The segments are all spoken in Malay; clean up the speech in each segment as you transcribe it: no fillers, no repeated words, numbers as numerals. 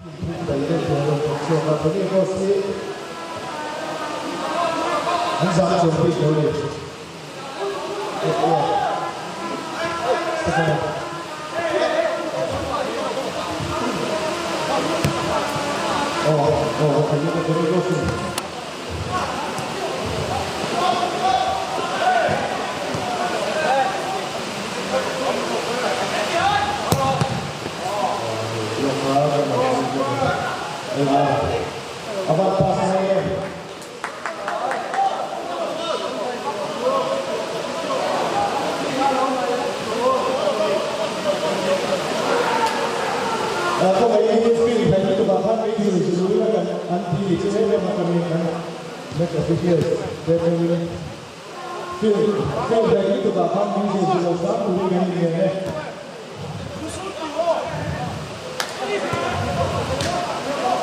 Dari dari coba beri kosi, anjang coba dulu. Oh, kayu beri kosi. Abang pas saya. Aku bayar film tadi tu bahkan video sebelumnya kan anti saya makan kan mereka officials dan film tadi tu bahkan video sebelumnya bukan ini.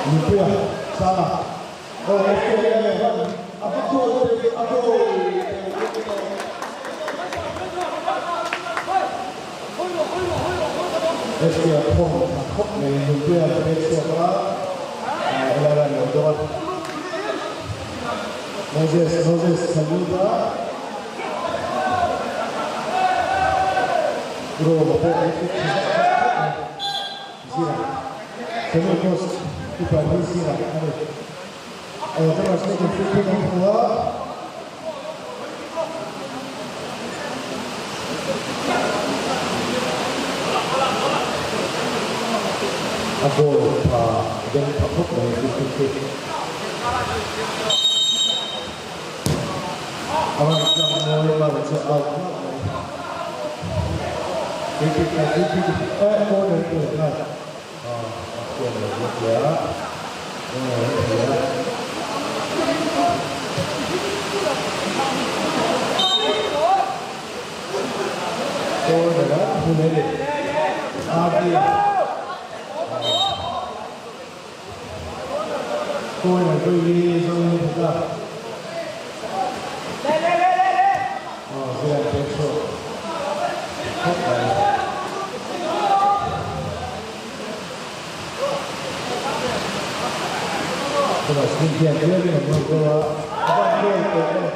Lupa salah. Oh, okey apa tu? Estia pom ni lupa estia apa? Elaran itu. Moses Saluda. Bro, apa itu? Semua kita berisi lah, terus kita fikir bahawa aku dan aku dari fikir awak jangan mulai baca awak fikir orang itu kan ya. तो जगह भूले ले आगे कोई ना कोई ये जो नहीं होता फिर देखो terus dia membawa apa dia itu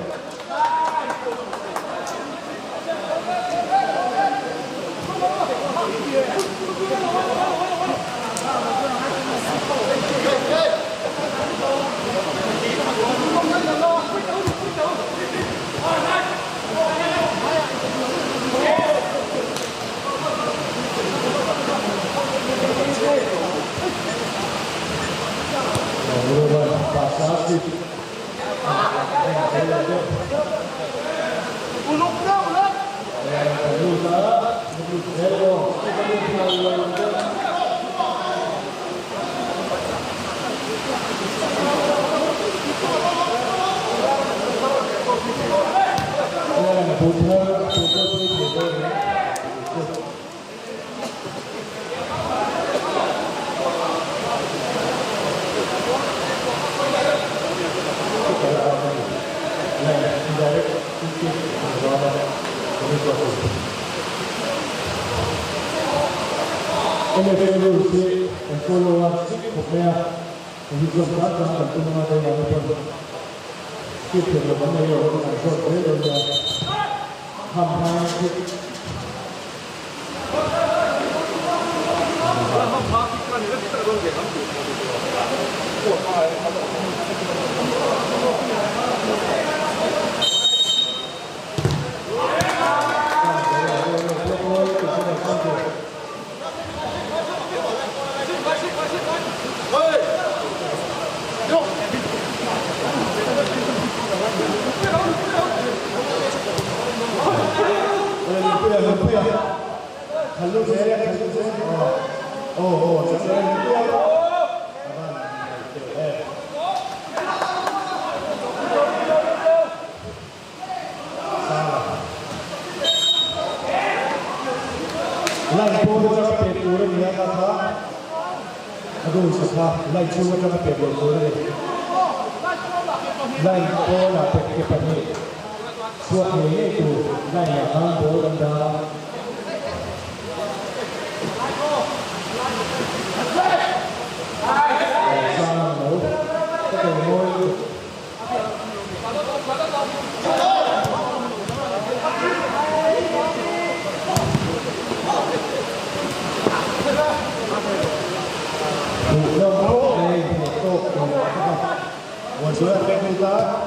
sudah kita.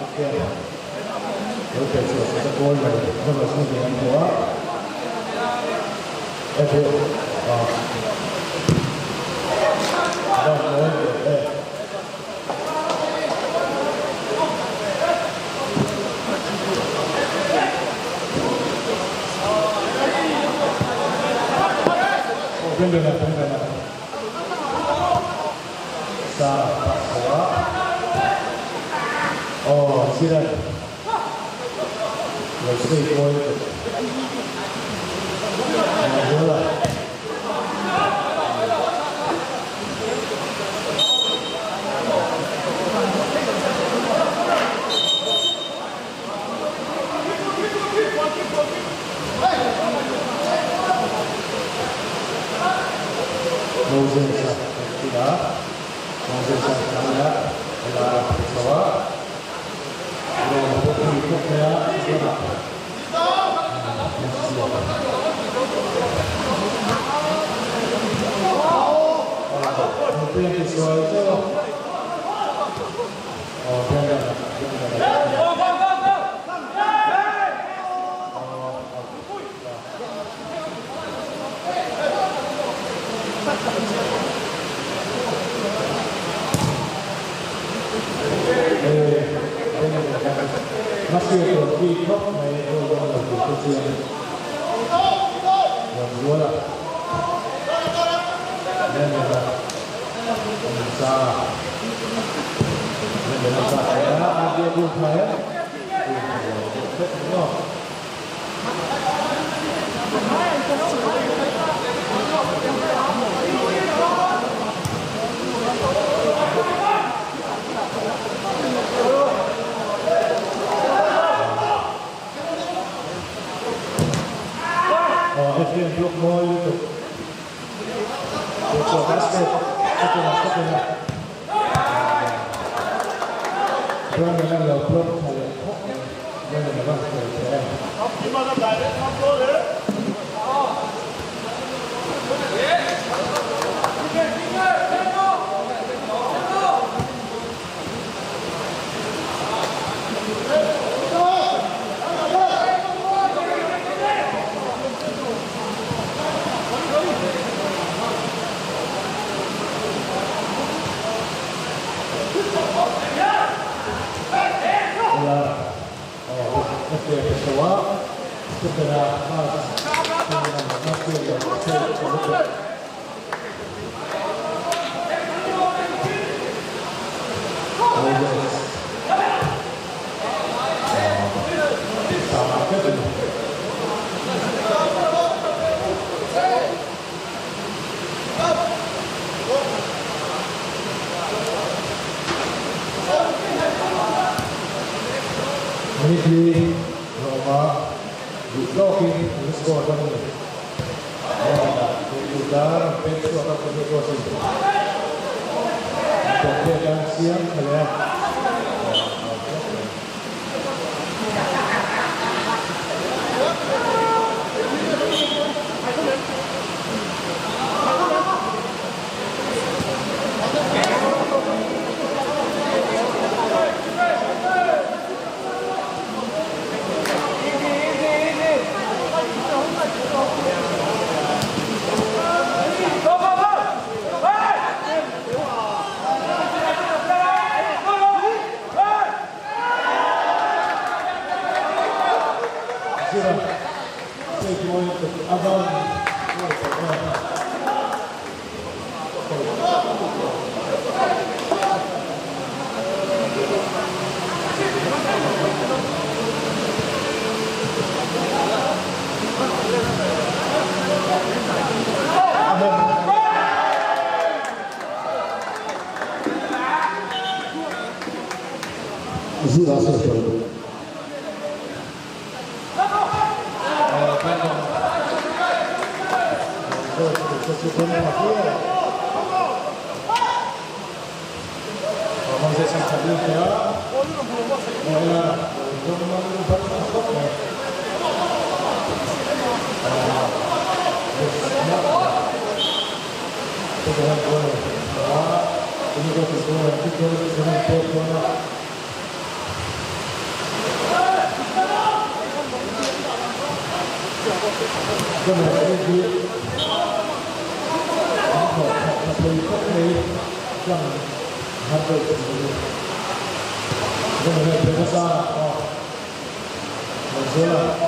Okey. Okey, so kita gol lagi. Nomor 9 dengan 2. Benar. Salah. Oh, silat. Let's see, boy. Bola. Moses tidak. Moses tidak. Adalah bawah. Ikutnya sudah. Itu yang visual itu. Oh, jangan. Masih ada di top main bola lagi kecil. Bola. Dan ada salah. Dan saya ada dua player. Itu yang blok bola itu. Itu basket. Itu. Kurang dengan blok saya. Dan memang saya. Gimana tadi? Kontrol ya. Ini Roma Jokin skor kan ini. Sudah Petro akan berkuasa. Kemudian siang kalian. Zira sesuatu. ini ko semua kita dengan performa kemudian di yang harus kemudian berasa Mazola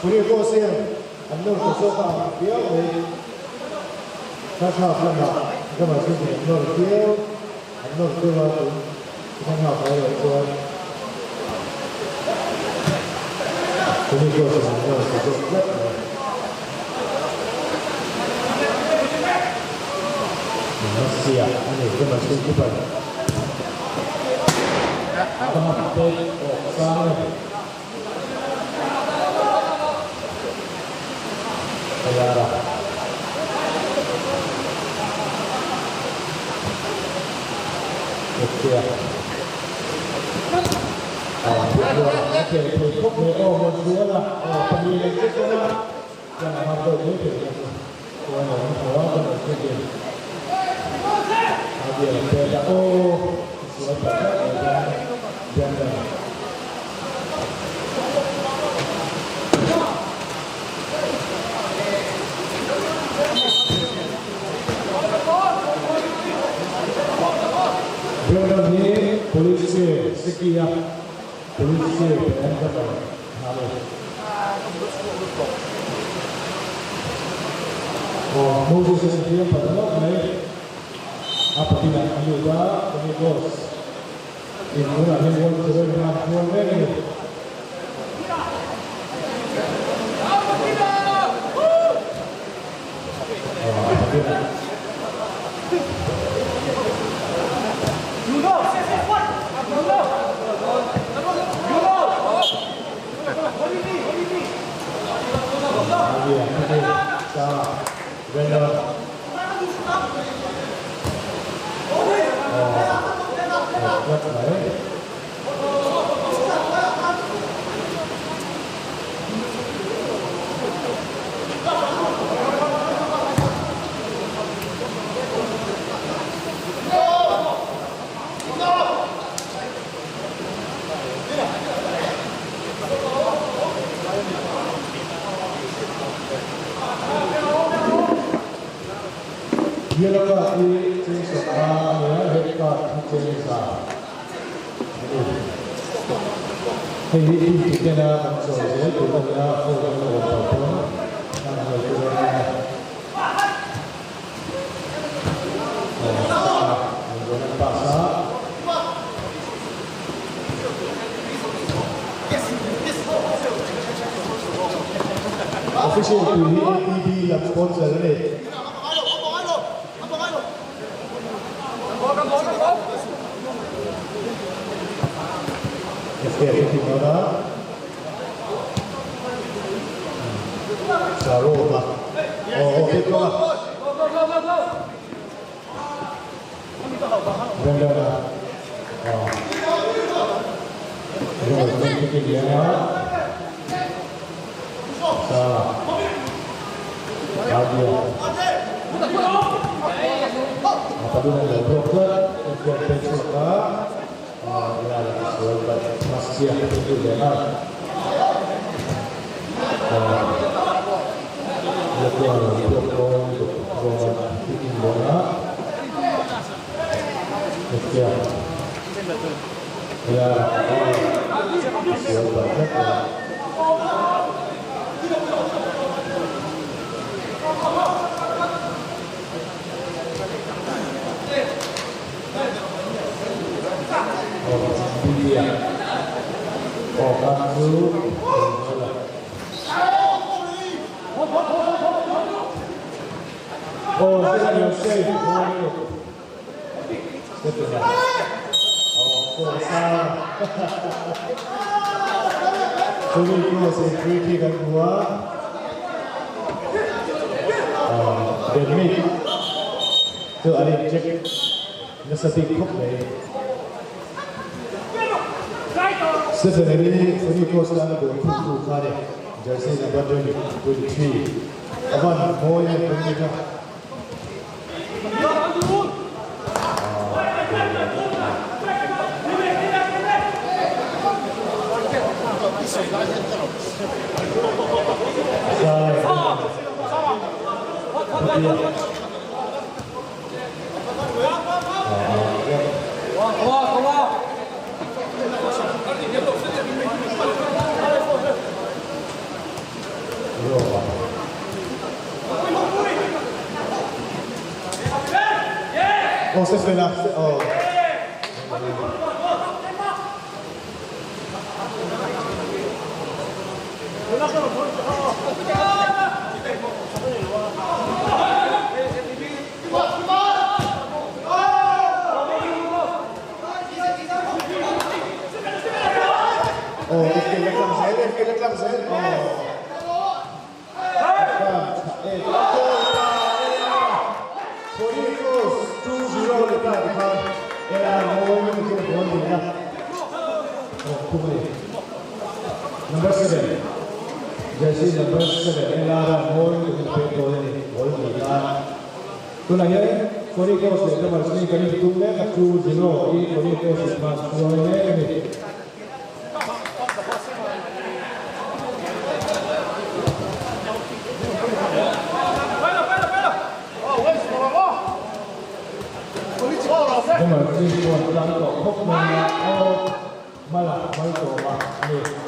우리 곳에 안녕 도서가 비어오니 사사합니다. 이거 말씀드린 안녕 비어 안녕 비어와도 생각하여 있고 우리 곳에 안녕 도서가 Malaysia, ini kita masih kita. Apa update sana? Ayara. Okey. Okey, cukup ni. Oh, dua lah. Pemilihan kita lah. Jangan hampa ni. Tuan orang kita. Dia beda suatu janda. Belum ni polisi sekian polisi berangkat harus. Oh, Moses sekian pada mana? Apa tidak juga pengikut ini orang yang sudah melakukan ini. Dia lepas di sesuatu ya, hebat macam ini kita nak macam saya, kita nak fokus apa pun, nak berjalan. Menggunakan pasar. Official ini ATD yang sponsor ni. Okey, kita Sarova. Oh, okey tu lah. Benda. Oh. Kita dia. Salah. Dia. Apa tu yang broker? Okey, pensuka. Ya, sebab masih itu jangan. Lepas untuk bikin bola. Okey. Ya. Sebab dia orang dulu oh saya yang save oh salah jadi itu saya free kick kedua dan mid tu ada check nasib kok ni sebenarnya ini kosnya berkutu kare jersey number 23 aban moye penjaga José Fela. Oh. Oh, es que le clamas a él. Number 7. Jersey number 7. Elara more to the paper than तो लगे कोरी के उस लेकर मर्जी करी तुमने कच्चू जिलो ये कोरी के उस बात सुनने में मर्जी को लाने को खुद में और मला मल को बात ये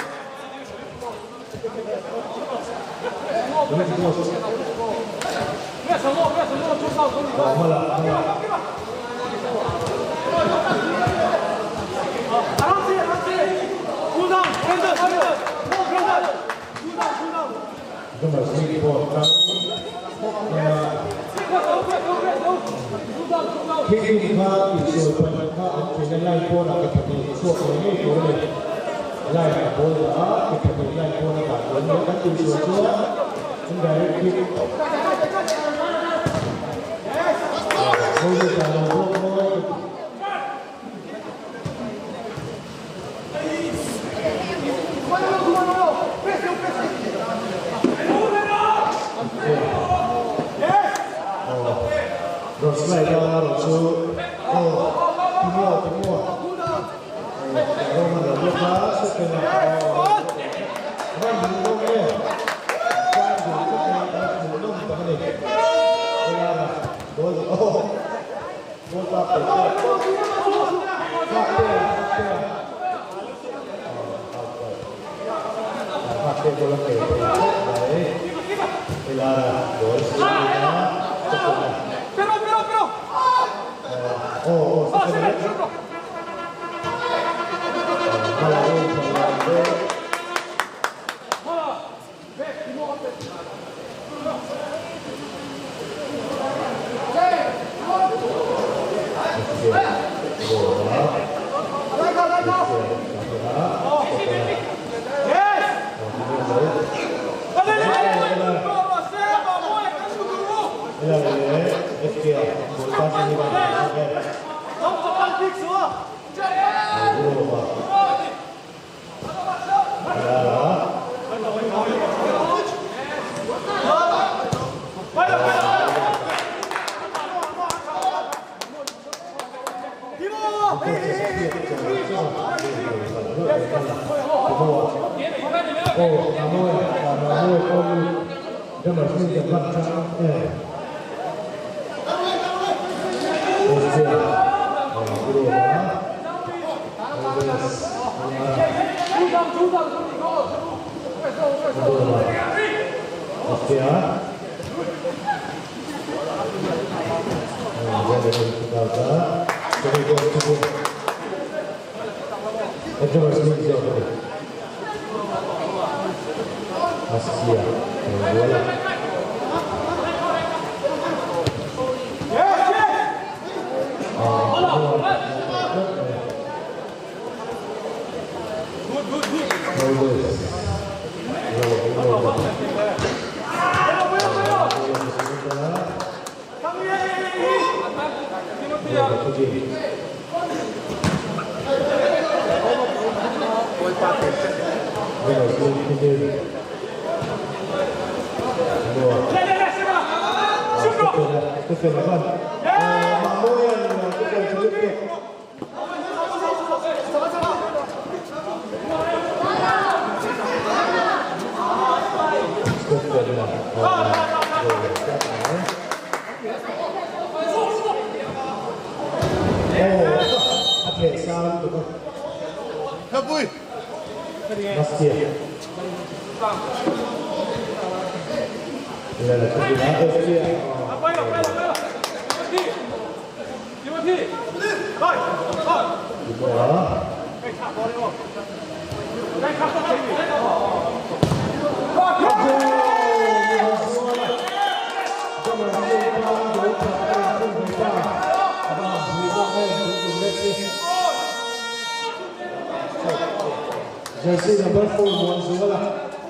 Jersey number 4 Monzuela,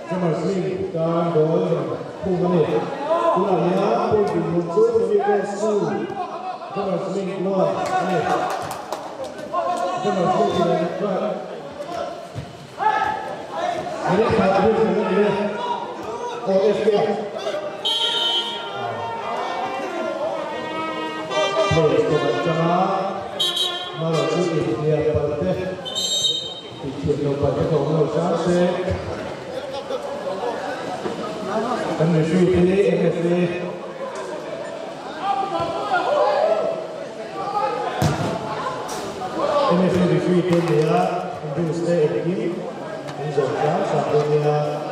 Jamar Singh, Dan Goal, Pumane, Pulaya, Pulpi, Mutu, Figure Su, Jamar Singh, Noah, Jamar Singh, Lo pada kau mau sampai, kan mesti pilih MFA. MFA defeat dia, untuk stay again, menjadi satu dia.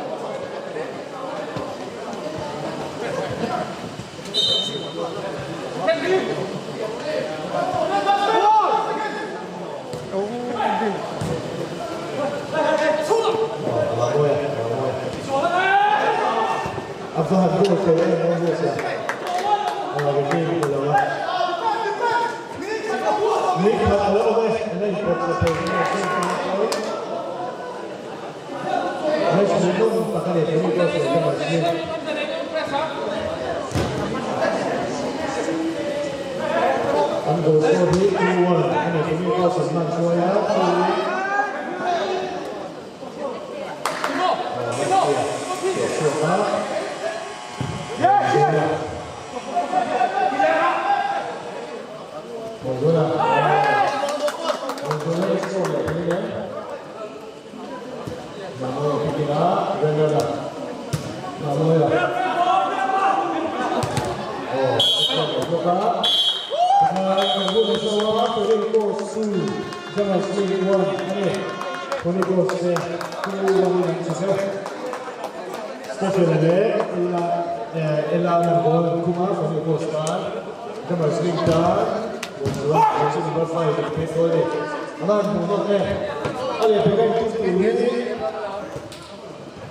Abdullah Abdul Karim Moses. Begini kalau ni kalau boleh, ini proses ini sebelum pakai ini proses macam Ambil sorry keluar, ini proses macam ya.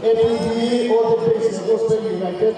APD, all the places go spend United.